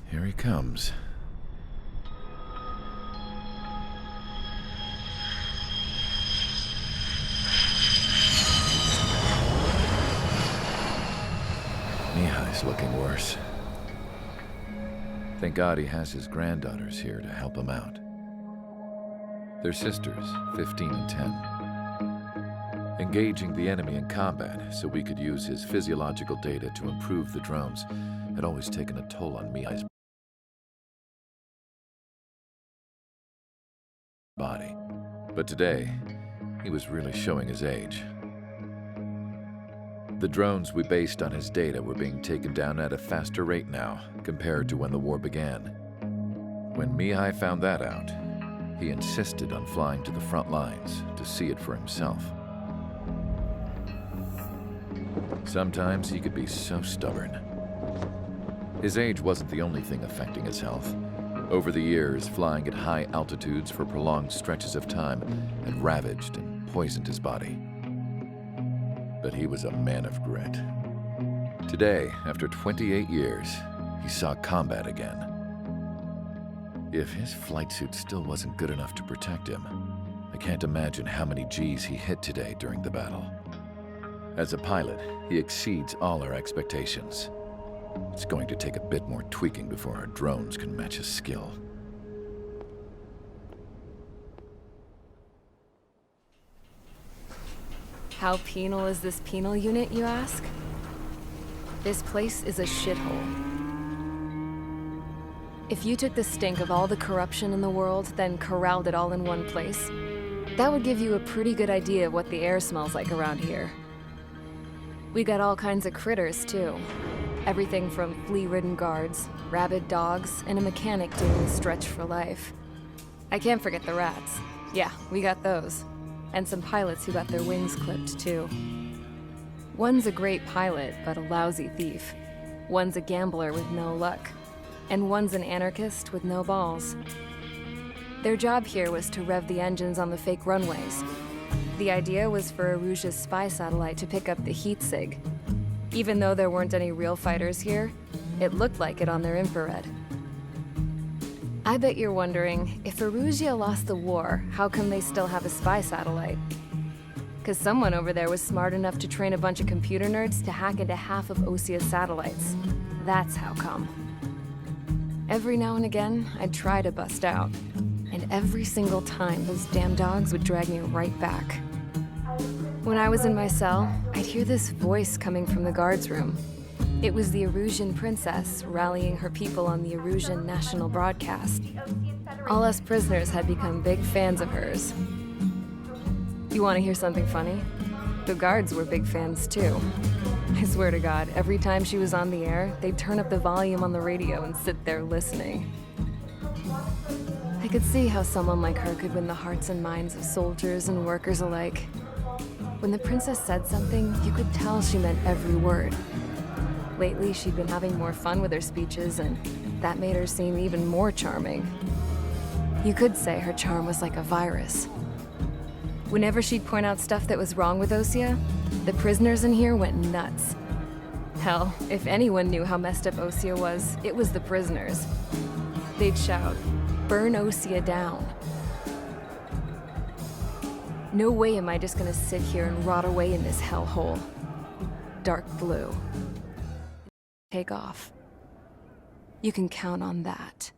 Here he comes. Mihai's looking worse. Thank God he has his granddaughters here to help him out. They're sisters, 15 and 10. Engaging the enemy in combat so we could use his physiological data to improve the drones had always taken a toll on Mihai's body. But today, he was really showing his age. The drones we based on his data were being taken down at a faster rate now compared to when the war began. When Mihai found that out, he insisted on flying to the front lines to see it for himself. Sometimes he could be so stubborn. His age wasn't the only thing affecting his health. Over the years, flying at high altitudes for prolonged stretches of time had ravaged and poisoned his body. But he was a man of grit. Today, after 28 years, he saw combat again. If his flight suit still wasn't good enough to protect him, I can't imagine how many Gs he hit today during the battle. As a pilot, he exceeds all our expectations. It's going to take a bit more tweaking before our drones can match his skill. How penal is this penal unit, you ask? This place is a shithole. If you took the stink of all the corruption in the world, then corralled it all in one place, that would give you a pretty good idea of what the air smells like around here. We got all kinds of critters, too. Everything from flea-ridden guards, rabid dogs, and a mechanic doing the stretch for life. I can't forget the rats. Yeah, we got those. And some pilots who got their wings clipped, too. One's a great pilot, but a lousy thief. One's a gambler with no luck. And one's an anarchist with no balls. Their job here was to rev the engines on the fake runways. The idea was for Erusia's spy satellite to pick up the heat sig. Even though there weren't any real fighters here, it looked like it on their infrared. I bet you're wondering, if Erusia lost the war, how come they still have a spy satellite? Because someone over there was smart enough to train a bunch of computer nerds to hack into half of Osia's satellites. That's how come. Every now and again, I'd try to bust out. And every single time, those damn dogs would drag me right back. When I was in my cell, I'd hear this voice coming from the guards room. It was the Erusian princess rallying her people on the Erusian national broadcast. All us prisoners had become big fans of hers. You want to hear something funny? The guards were big fans too. I swear to God, every time she was on the air, they'd turn up the volume on the radio and sit there listening. I could see how someone like her could win the hearts and minds of soldiers and workers alike. When the princess said something, you could tell she meant every word. Lately, she'd been having more fun with her speeches, and that made her seem even more charming. You could say her charm was like a virus. Whenever she'd point out stuff that was wrong with Osia, the prisoners in here went nuts. Hell, if anyone knew how messed up Osia was, it was the prisoners. They'd shout, "Burn Osia down." No way am I just gonna sit here and rot away in this hellhole. Dark blue. Take off. You can count on that.